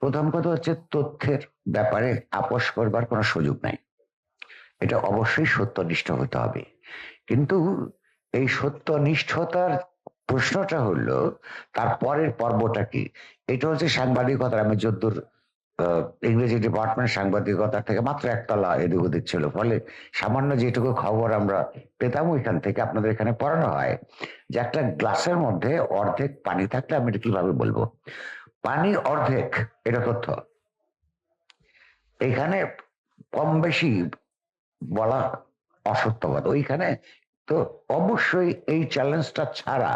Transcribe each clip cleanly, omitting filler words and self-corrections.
প্রথম কথা হচ্ছে তথ্যের ব্যাপারে আপোষ করবার কোনো সুযোগ নাই। এটা অবশ্যই সত্যনিষ্ঠ হতে হবে। কিন্তু এই সত্যনিষ্ঠতার প্রশ্নটা হলো তার পরের পর্বটা কি। এটা হচ্ছে সাংবাদিকতা। আমি যদ্দূর ইংরেজি ডিপার্টমেন্ট সাংবাদিকতা থেকে মাত্র একতলা এদিক ওদিক ছিল, ফলে সামান্য যেটুকু খবর আমরা পেতাম ওইখান থেকে আপনাদের এখানে পড়ানো হয় যে একটা গ্লাসের মধ্যে অর্ধেক পানি থাকলে আমি এটা কিভাবে বলবো পানি অর্ধেক, এটা তথ্য। এখানে কম বেশি বলা অসত্যবাদ ওইখানে। তো অবশ্যই এই চ্যালেঞ্জটা ছাড়া,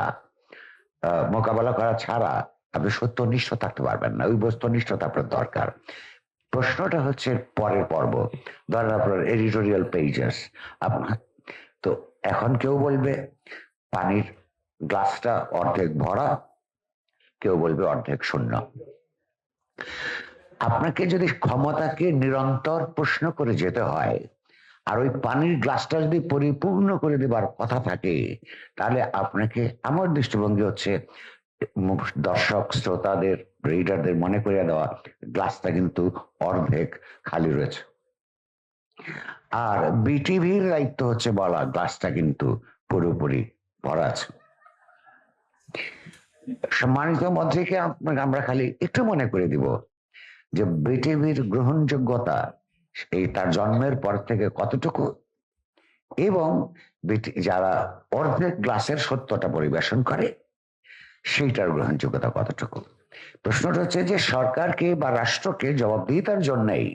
মোকাবেলা করা ছাড়া আপনি সত্যনিষ্ঠ থাকতে পারবেন না। ওই বস্তুনিষ্ঠতা আপনার দরকার। প্রশ্নটা হচ্ছে পরের পর্ব, ধরেন আপনার এডিটোরিয়াল পেজেস আপনার। তো এখন কেউ বলবে পানির গ্লাসটা অর্ধেক ভরা, কেউ বলবে অর্ধেক শূন্য। আপনাকে যদি ক্ষমতাকে নিরন্তর প্রশ্ন করে যেতে হয় আর ওই পানির গ্লাসটা যদি পরিপূর্ণ করে দেবার কথা থাকে, তাহলে আপনাকে, আমার দৃষ্টিভঙ্গি হচ্ছে দর্শক শ্রোতাদের রিডারদের মনে করিয়ে দেওয়া গ্লাসটা কিন্তু অর্ধেক খালি রয়েছে। আর বিটিভির দায়িত্ব হচ্ছে বলা গ্লাসটা কিন্তু পুরোপুরি ভরা আছে। সম্মানিত মন্ত্রীকে আমরা খালি একটু মনে করে দিব যে বিটিভির গ্রহণযোগ্যতা এই তার জন্মের পর থেকে কতটুকু, এবং যারা অর্ধেক গ্লাসের সত্যটা পরিবেশন করে সেইটার গ্রহণযোগ্যতা কতটুকু। প্রশ্নটা হচ্ছে যে সরকারকে বা রাষ্ট্রকে জবাবদিহিতার জন্যই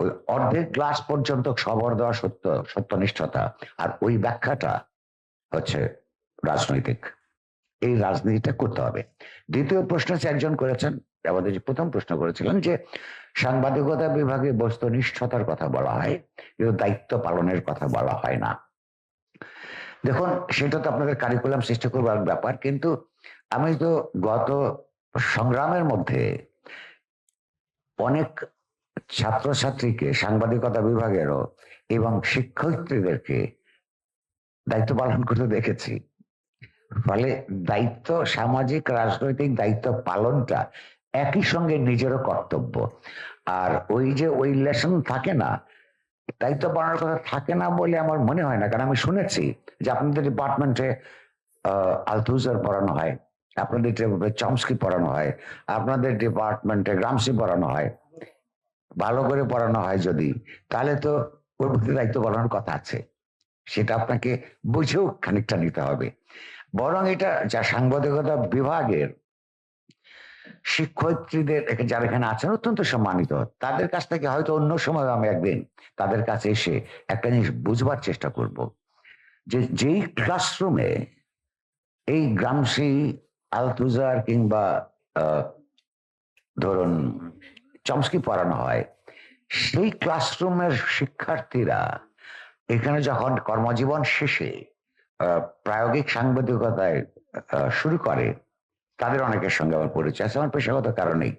ওই অর্ধেক গ্লাস পর্যন্ত খবর দেওয়া সত্যনিষ্ঠতা, আর ওই ব্যাখ্যাটা হচ্ছে রাজনৈতিক। এই রাজনীতিটা করতে হবে। দ্বিতীয় প্রশ্ন হচ্ছে একজন করেছেন, আমাদের যে প্রথম প্রশ্ন করেছিলেন যে সাংবাদিকতা বিভাগে বস্তুনিষ্ঠতার কথা বলা হয় কিন্তু দায়িত্ব পালনের কথা বলা হয় না। দেখুন, সেটা তো আপনাদের কারিকুলাম সৃষ্টি করবার ব্যাপার, কিন্তু আমি তো গত সংগ্রামের মধ্যে অনেক ছাত্রছাত্রীকে সাংবাদিকতা বিভাগেরও এবং শিক্ষার্থীদেরকে দায়িত্ব পালন করতে দেখেছি। ফলে দায়িত্ব, সামাজিক রাজনৈতিক দায়িত্ব পালনটা একই সঙ্গে নিজেরও কর্তব্য। আর ওই যে ওই লেসন থাকে না, দায়িত্ব পালনের কথা থাকে না বলে আমার মনে হয় না। কারণ আমি শুনেছি যে আপনাদের ডিপার্টমেন্টে আলথুজার পড়ানো হয়, আপনাদের চমস্কি পড়ানো হয়, আপনাদের ডিপার্টমেন্টে গ্রামসি পড়ানো হয়, ভালো করে পড়ানো হয় যদি, তাহলে তো ওর প্রতি দায়িত্ব পালনের কথা আছে। সেটা আপনাকে বুঝেও খানিকটা নিতে হবে। বরং এটা যা সাংবাদিকতা বিভাগের শিক্ষয়িত্রীদের যারা এখানে আছেন অত্যন্ত সম্মানিত, তাদের কাছ থেকে হয়তো অন্য সময় আমি একদিন তাদের কাছে এসে একটা জিনিস বুঝবার চেষ্টা করব যে যেই ক্লাসরুমে এই গ্রামসি, আলতুজার কিংবা ধরুন চমস্কি পড়ানো হয়, সেই ক্লাসরুমের শিক্ষার্থীরা এখানে যখন কর্মজীবন শেষে প্রায়োগিক সাংবাদিকতায় শুরু করে, তাদের অনেকের সঙ্গে আমার পরিচয় আছে আমার পেশাগত কারণেই,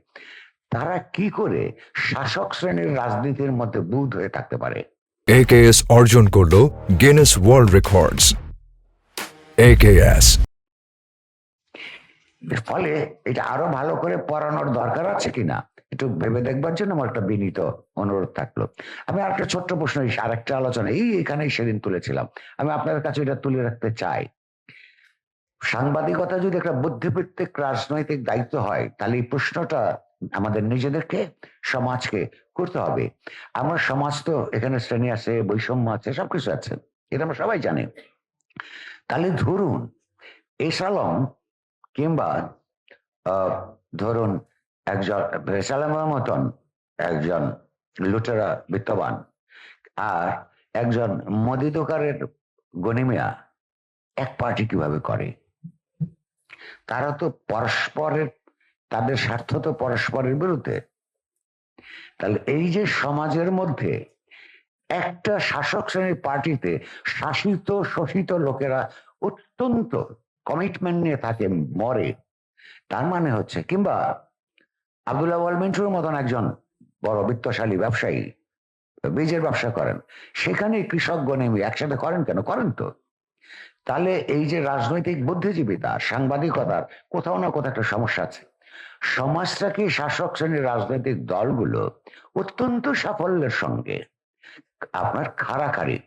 তারা কি করে শাসক শ্রেণীর রাজনীতির মধ্যে বুঁদ হয়ে থাকতে পারে। AKS অর্জন করলো গিনেস ওয়ার্ল্ড রেকর্ডস। AKS ফলে এটা আরো ভালো করে পড়ানোর দরকার আছে কিনা একটু ভেবে দেখবার জন্য আমার একটা বিনীত অনুরোধ থাকলো। আমি আরেকটা ছোট্ট প্রশ্ন, আরেকটা আলোচনা এখানেই সেদিন তুলেছিলাম, আমি আপনাদের কাছে এটা তুলে রাখতে চাই। সাংবাদিকতা যদি একটা বুদ্ধিবৃত্তিক রাজনৈতিক দায়িত্ব হয়, তাহলে এই প্রশ্নটা আমাদের নিজেদেরকে, সমাজকে করতে হবে। আমার সমাজ তো এখানে শ্রেণী আছে, বৈষম্য আছে, সবকিছু আছে, এটা আমরা সবাই জানি। তাহলে ধরুন এসালম কিংবা ধরুন একজন এসালামের মতন একজন লুটেরা বিত্তবান আর একজন মদি দোকানের গনিমিয়া এক পার্টি কিভাবে করে? তারা তো পরস্পরের, তাদের স্বার্থ তো পরস্পরের বিরুদ্ধে। তাহলে এই যে সমাজের মধ্যে একটা শাসক শ্রেণীর পার্টিতে শাসিত শোষিত লোকেরা অত্যন্ত কমিটমেন্ট নিয়ে থাকে, মরে, তার মানে হচ্ছে, কিংবা আব্দুল্লাহ ওয়াল মিন্টুর মতন একজন বড় বিত্তশালী ব্যবসায়ী বীজের ব্যবসা করেন, সেখানে কৃষকগণে একসাথে করেন কেন? করেন তো। তাহলে এই যে রাজনৈতিক বুদ্ধিজীবিতা, সাংবাদিকতার কোথাও না কোথাও একটা সমস্যা আছে। সমাজটাকে শাসক শ্রেণীর রাজনৈতিক দলগুলো অত্যন্ত সাফল্যের সঙ্গে আপনার খাড়াখাড়ি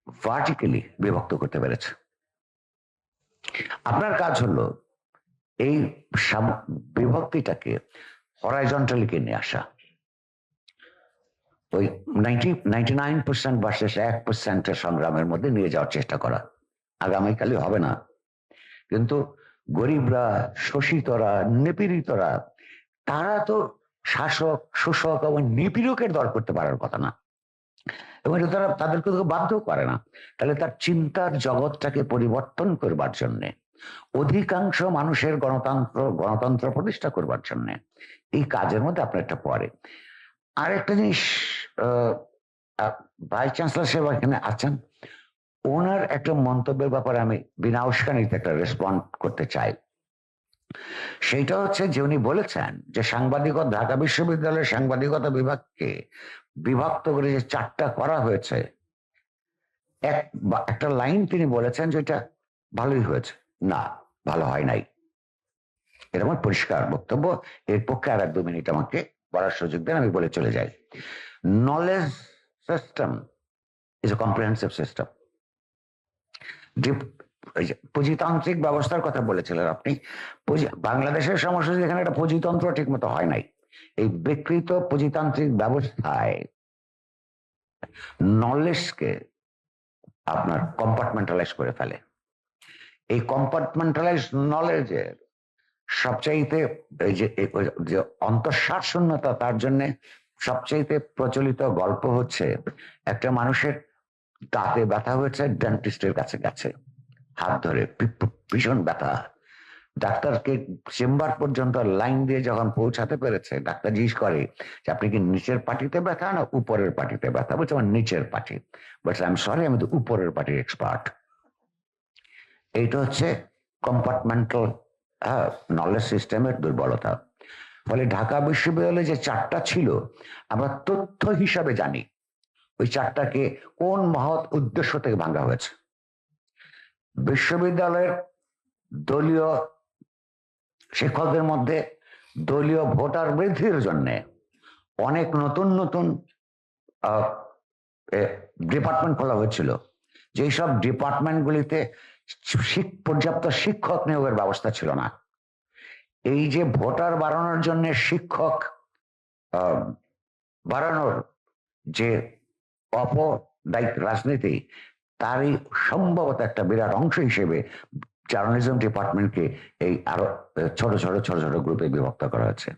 ভার্টিক্যালি বিভক্ত করতে পেরেছে। আপনার কাজ হলো এই বিভক্তিটাকে হরাইজন্টালিকে নিয়ে আসা, ওই 99% ভার্সেস 1% সংগ্রামের মধ্যে নিয়ে যাওয়ার চেষ্টা করা। আগামীকালই হবে না, কিন্তু গরিবরা, শোষিতরা, নিপীড়িতরা তারা তো শাসক, শোষক এবং নিপীড়কের দর করতে পারার কথা না, এবং তারা তাদেরকে তো বাধ্য করে না। তাহলে তার চিন্তার জগৎটাকে পরিবর্তন করবার জন্যে, অধিকাংশ মানুষের গণতন্ত্র প্রতিষ্ঠা করবার জন্য এই কাজের মধ্যে আপনার একটা পড়ে। আর একটা জিনিস, ভাইস চ্যান্সেলর সাহেব এখানে আছেন, ওনার একটা মন্তব্যের ব্যাপারে আমি বিনা উস্কানিতে একটা রেসপন্ড করতে চাই। সেইটা হচ্ছে যে উনি বলেছেন যে ঢাকা বিশ্ববিদ্যালয়ের সাংবাদিকতা বিভাগকে বিভক্ত করে যে 4টা করা হয়েছে, একটা লাইন তিনি বলেছেন যে এটা ভালোই হয়েছে। না, ভালো হয় নাই, এটা আমার পরিষ্কার বক্তব্য। এর পক্ষে আর 2 মিনিট আমাকে বলার সুযোগ দেন, আমি বলে চলে যাই। Knowledge system is a comprehensive system. পুঁজিতান্ত্রিক ব্যবস্থার কথা বলেছিলেন আপনি। বাংলাদেশের সমস্যা যেখানে একটা পুঁজিতন্ত্র ঠিক মতো হয় নাই, এই বিকৃত পুঁজিতান্ত্রিক ব্যবস্থায় নলেজকে আপনার কম্পার্টমেন্টালাইজ করে ফেলে। এই কম্পার্টমেন্টালাইজ নলেজের সবচাইতে যে অন্তঃসার শূন্যতা, তার জন্য সবচাইতে প্রচলিত গল্প হচ্ছে একটা মানুষের দাঁতে ব্যথা হয়েছে, ডেন্টিস্টের কাছে গেছে, হাত ধরে ভীষণ ব্যথা, ডাক্তারকে চেম্বার পর্যন্ত লাইন দিয়ে যখন পৌঁছাতে পেরেছে, ডাক্তার জিজ্ঞেস করে যে আপনি কি নিচের পাটিতে ব্যথা না উপরের পাটিতে ব্যথা? বলছে আমার নিচের পাটি। বলছে আই এম সরি, আমি তো উপরের পাটির এক্সপার্ট। এইটা হচ্ছে কম্পার্টমেন্টাল নলেজ সিস্টেমের দুর্বলতা। ফলে ঢাকা বিশ্ববিদ্যালয়ে যে 4টা ছিল, আমরা তথ্য হিসাবে জানি ওই 4টাকে কোন মহৎ উদ্দেশ্য থেকে ভাঙা হয়েছে। বিশ্ববিদ্যালয়ের দলীয় শিক্ষকদের মধ্যে দলীয় ভোটার বৃদ্ধির জন্য অনেক নতুন নতুন ডিপার্টমেন্ট খোলা হয়েছিল, যেই সব ডিপার্টমেন্টগুলিতে পর্যাপ্ত শিক্ষক নিয়োগের ব্যবস্থা ছিল না। এই যে ভোটার বাড়ানোর জন্য শিক্ষক বাড়ানোর যে অপদায়িক রাজনীতি, তারই সম্ভবত একটা বিরাট অংশ হিসেবে জার্নালিজম ডিপার্টমেন্টকে এই আরো ছোট ছোট গ্রুপে বিভক্ত করা হয়েছে।